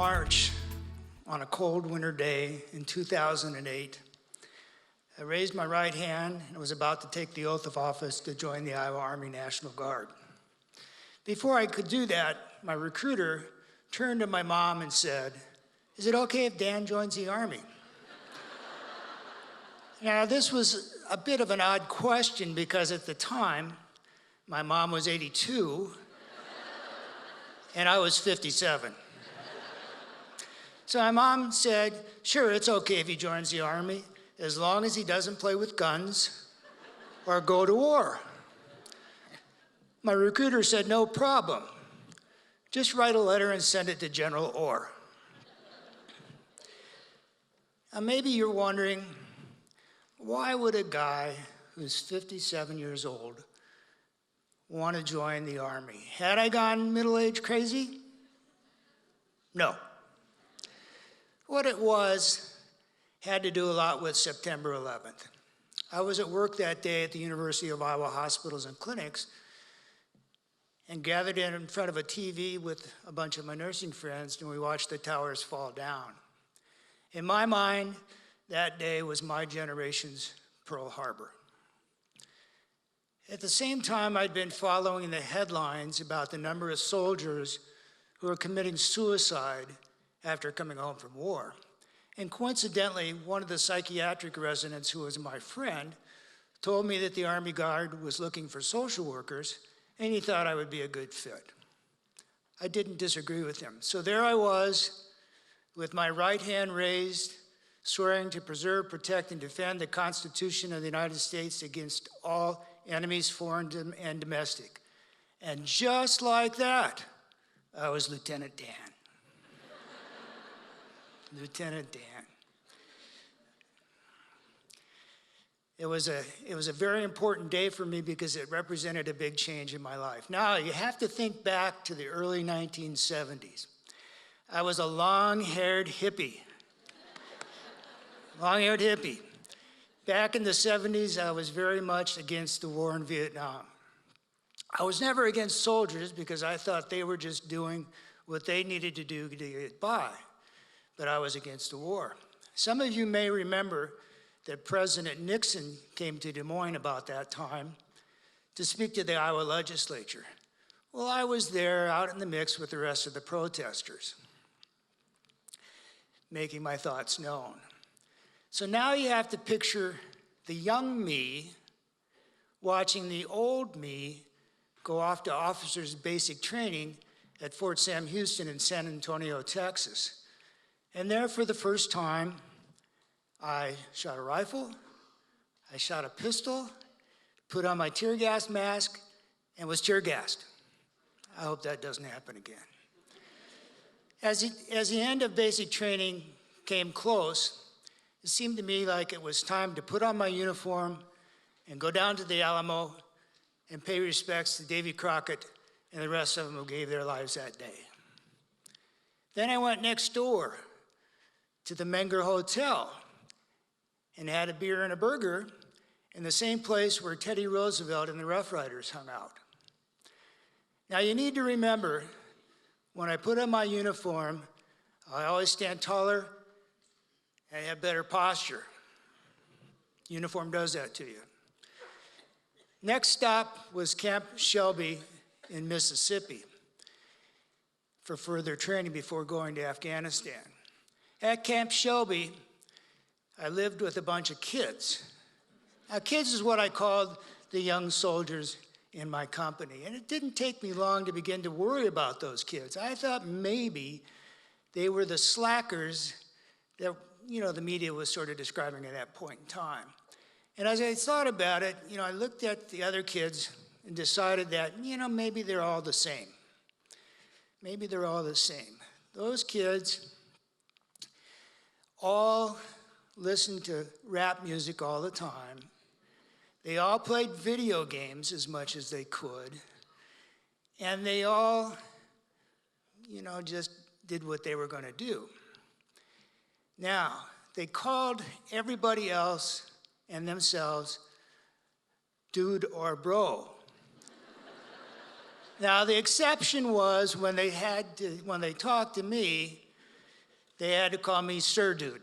March, on a cold winter day in 2008, I raised my right hand and was about to take the oath of office to join the Iowa Army National Guard. Before I could do that, my recruiter turned to my mom and said, "Is it okay if Dan joins the Army?" Now, this was a bit of an odd question because at the time, my mom was 82 and I was 57. So my mom said, "Sure, it's okay if he joins the Army, as long as he doesn't play with guns or go to war." My recruiter said, "No problem. Just write a letter and send it to General Orr." Now, maybe you're wondering, why would a guy who's 57 years old want to join the Army? Had I gone middle-aged crazy? No. What it was had to do a lot with September 11th. I was at work that day at the University of Iowa Hospitals and Clinics and gathered in front of a TV with a bunch of my nursing friends, and we watched the towers fall down. In my mind, that day was my generation's Pearl Harbor. At the same time, I'd been following the headlines about the number of soldiers who were committing suicide after coming home from war. And coincidentally, one of the psychiatric residents who was my friend told me that the Army Guard was looking for social workers, and he thought I would be a good fit. I didn't disagree with him. So there I was, with my right hand raised, swearing to preserve, protect, and defend the Constitution of the United States against all enemies, foreign and domestic. And just like that, I was Lieutenant Dan. Lieutenant Dan. It was a very important day for me because it represented a big change in my life. Now, you have to think back to the early 1970s. I was a long-haired hippie. Long-haired hippie. Back in the 70s, I was very much against the war in Vietnam. I was never against soldiers because I thought they were just doing what they needed to do to get by. But I was against the war. Some of you may remember that President Nixon came to Des Moines about that time to speak to the Iowa legislature. Well, I was there out in the mix with the rest of the protesters, making my thoughts known. So now you have to picture the young me watching the old me go off to officers' basic training at Fort Sam Houston in San Antonio, Texas. And there, for the first time, I shot a rifle, I shot a pistol, put on my tear gas mask, and was tear gassed. I hope that doesn't happen again. As the end of basic training came close, it seemed to me like it was time to put on my uniform and go down to the Alamo and pay respects to Davy Crockett and the rest of them who gave their lives that day. Then I went next door to the Menger Hotel and had a beer and a burger in the same place where Teddy Roosevelt and the Rough Riders hung out. Now, you need to remember, when I put on my uniform, I always stand taller and have better posture. Uniform does that to you. Next stop was Camp Shelby in Mississippi for further training before going to Afghanistan. At Camp Shelby, I lived with a bunch of kids. Now, kids is what I called the young soldiers in my company. And it didn't take me long to begin to worry about those kids. I thought maybe they were the slackers that, the media was sort of describing at that point in time. And as I thought about it, I looked at the other kids and decided that, maybe they're all the same. Maybe they're all the same. Those kids all listened to rap music all the time. They all played video games as much as they could. And they all, just did what they were going to do. Now, they called everybody else and themselves dude or bro. Now, the exception was when they talked to me, They had to call me Sir Dude.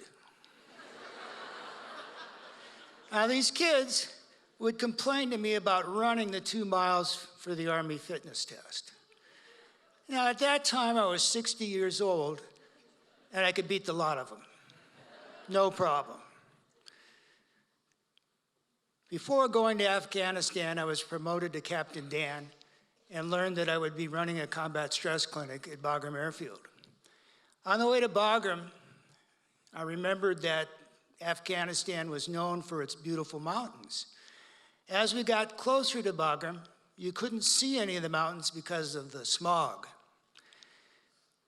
Now, these kids would complain to me about running the 2 miles for the Army fitness test. Now, at that time, I was 60 years old, and I could beat the lot of them. No problem. Before going to Afghanistan, I was promoted to Captain Dan and learned that I would be running a combat stress clinic at Bagram Airfield. On the way to Bagram, I remembered that Afghanistan was known for its beautiful mountains. As we got closer to Bagram, you couldn't see any of the mountains because of the smog.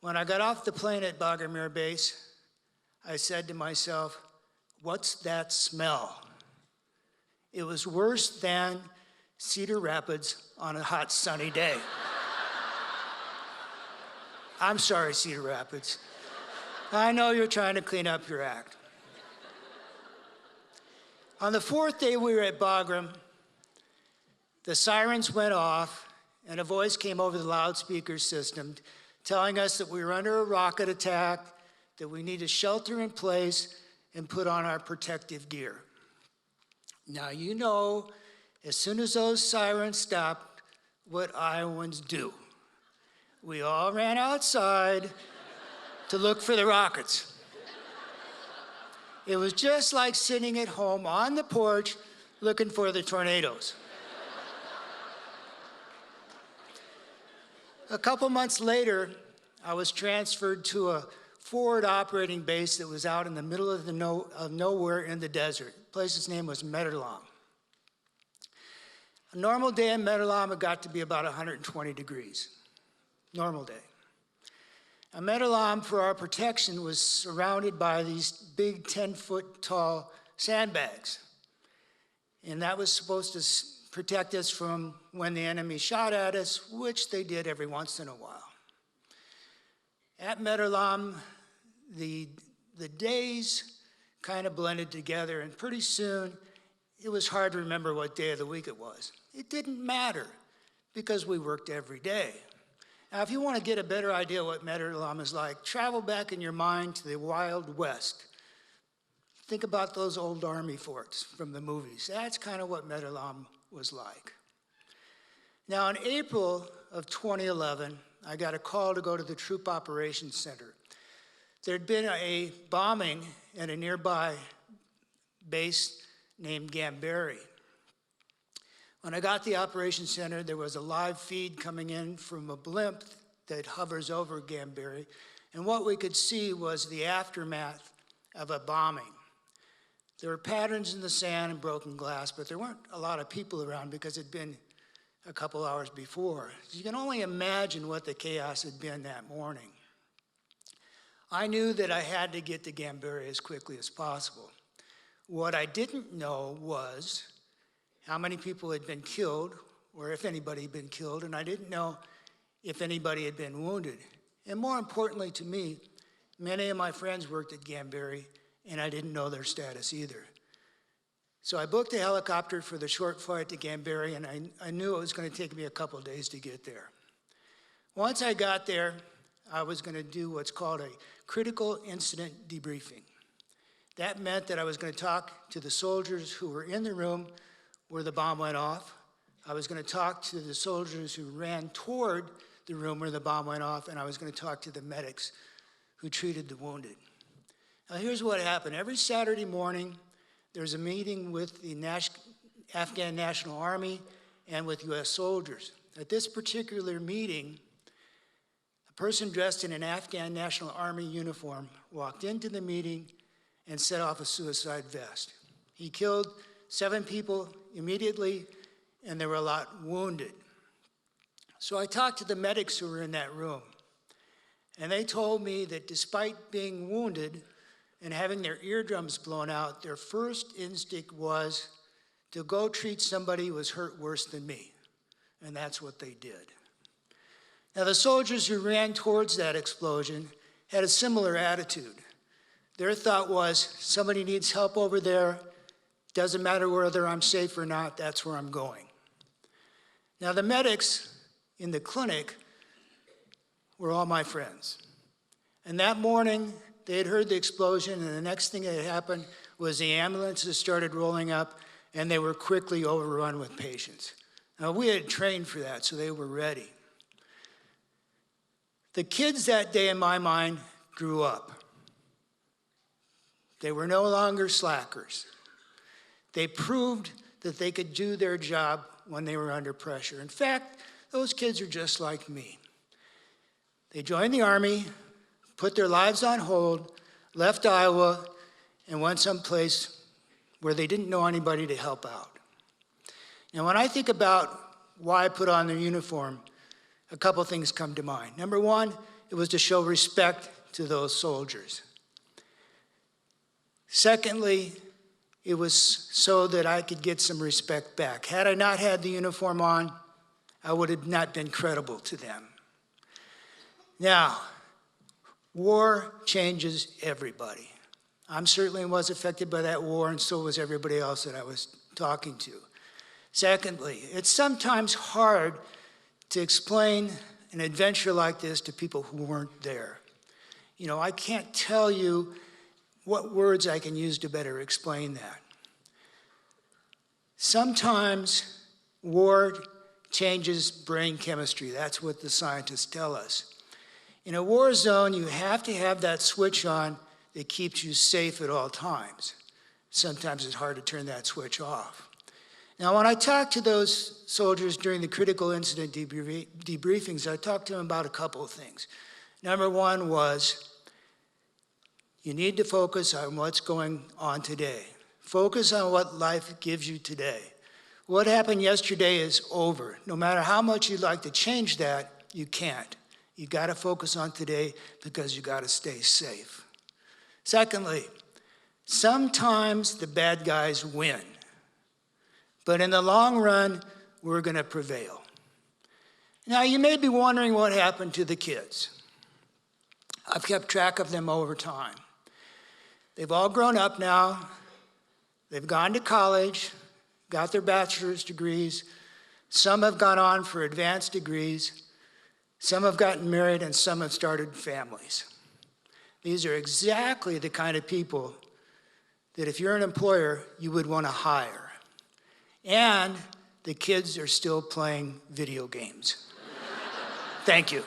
When I got off the plane at Bagram Air Base, I said to myself, "What's that smell?" It was worse than Cedar Rapids on a hot, sunny day. I'm sorry, Cedar Rapids. I know you're trying to clean up your act. On the 4th day we were at Bagram, the sirens went off, and a voice came over the loudspeaker system telling us that we were under a rocket attack, that we need to shelter in place and put on our protective gear. Now, you know, as soon as those sirens stopped, what Iowans do. We all ran outside to look for the rockets. It was just like sitting at home on the porch looking for the tornadoes. A couple months later, I was transferred to a forward operating base that was out in the middle of nowhere in the desert. The place's name was Mediacom. A normal day in Mediacom, it got to be about 120 degrees. Normal day. A Mediacom, for our protection, was surrounded by these big 10-foot tall sandbags. And that was supposed to protect us from when the enemy shot at us, which they did every once in a while. At Mediacom, the days kind of blended together, and pretty soon it was hard to remember what day of the week it was. It didn't matter because we worked every day. Now, if you want to get a better idea what Mediacom is like, travel back in your mind to the Wild West. Think about those old army forts from the movies. That's kind of what Mediacom was like. Now, in April of 2011, I got a call to go to the Troop Operations Center. There'd been a bombing at a nearby base named Gambari. When I got to the Operations Center, there was a live feed coming in from a blimp that hovers over Gambari, and what we could see was the aftermath of a bombing. There were patterns in the sand and broken glass, but there weren't a lot of people around because it'd been a couple hours before. You can only imagine what the chaos had been that morning. I knew that I had to get to Gambari as quickly as possible. What I didn't know was how many people had been killed, or if anybody had been killed, and I didn't know if anybody had been wounded. And more importantly to me, many of my friends worked at Gambari, and I didn't know their status either. So I booked a helicopter for the short flight to Gambari, and I knew it was going to take me a couple days to get there. Once I got there, I was going to do what's called a critical incident debriefing. That meant that I was going to talk to the soldiers who were in the room where the bomb went off. I was going to talk to the soldiers who ran toward the room where the bomb went off, and I was going to talk to the medics who treated the wounded. Now, here's what happened. Every Saturday morning, there's a meeting with the Afghan National Army and with U.S. soldiers. At this particular meeting, a person dressed in an Afghan National Army uniform walked into the meeting and set off a suicide vest. He killed 7 people immediately, and there were a lot wounded. So I talked to the medics who were in that room, and they told me that despite being wounded and having their eardrums blown out, their first instinct was to go treat somebody who was hurt worse than me, and that's what they did. Now, the soldiers who ran towards that explosion had a similar attitude. Their thought was, somebody needs help over there. Doesn't matter whether I'm safe or not, that's where I'm going. Now, the medics in the clinic were all my friends. And that morning, they had heard the explosion, and the next thing that had happened was the ambulances started rolling up, and they were quickly overrun with patients. Now, we had trained for that, so they were ready. The kids that day, in my mind, grew up. They were no longer slackers. They proved that they could do their job when they were under pressure. In fact, those kids are just like me. They joined the Army, put their lives on hold, left Iowa, and went someplace where they didn't know anybody to help out. Now, when I think about why I put on their uniform, a couple things come to mind. Number one, it was to show respect to those soldiers. Secondly, it was so that I could get some respect back. Had I not had the uniform on, I would have not been credible to them. Now, war changes everybody. I certainly was affected by that war, and so was everybody else that I was talking to. Secondly, it's sometimes hard to explain an adventure like this to people who weren't there. You know, I can't tell you what words I can use to better explain that. Sometimes war changes brain chemistry. That's what the scientists tell us. In a war zone, you have to have that switch on that keeps you safe at all times. Sometimes it's hard to turn that switch off. Now, when I talk to those soldiers during the critical incident debriefings, I talked to them about a couple of things. Number one was, you need to focus on what's going on today. Focus on what life gives you today. What happened yesterday is over. No matter how much you'd like to change that, you can't. You got to focus on today because you got to stay safe. Secondly, sometimes the bad guys win. But in the long run, we're going to prevail. Now, you may be wondering what happened to the kids. I've kept track of them over time. They've all grown up now. They've gone to college, got their bachelor's degrees. Some have gone on for advanced degrees. Some have gotten married, and some have started families. These are exactly the kind of people that if you're an employer, you would want to hire. And the kids are still playing video games. Thank you.